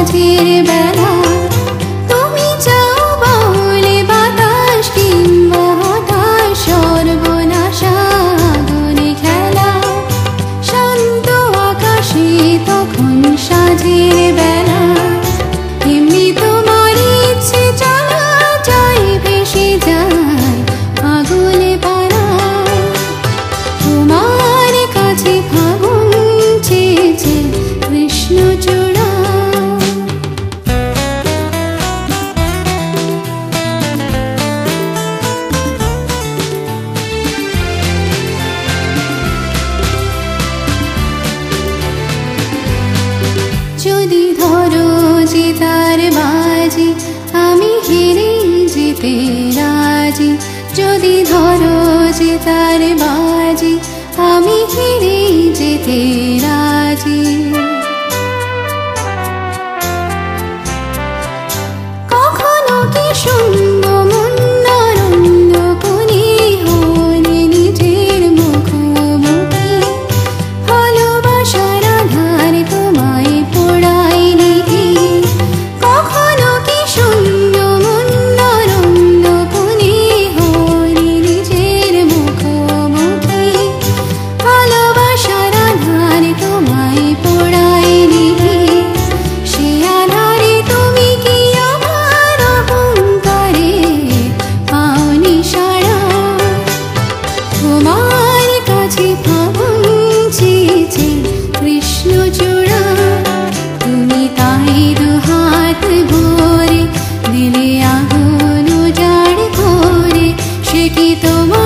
সাঁঝের বেলা তুমি চাও বলে বাতাস কিংবা হঠাৎ সর্বনাশা আগুনে খেলা শান্ত আকাশে তখন সাঁঝের বেলা এমনি তোমার ইচ্ছে চলা যায় ভেসে যায় আগুনে পারা তোমার কাছে ফাগুন চেয়েছে কৃষ্ণচূড়া যদি ধরো যে তার বাজি আমি হেরে যেতে রাজি যদি ধরো যে তার বাজি আমি হেরে যেতে রাজি কখনো কি শুনবো মুন্নারণ্য কোণে হলে নিজের মুখোমুখি ভালোবাসার আধার তোমায় পোড়াই লিখি কখনো কি শুনবো মুন্নারণ্য কোণে হলে নিজের মুখোমুখি ভালোবাসার আধার তোমায় পোড়াই লিখি সে আধারে তুমি কি আমার অহংকারে পাওনি সাড়া তোমার কাছে ফাগুন চেয়েছে কৃষ্ণচূড়া তুমি তাই দুহাত ভরে দিলে আগুন উজাড় করে সে কি তোমার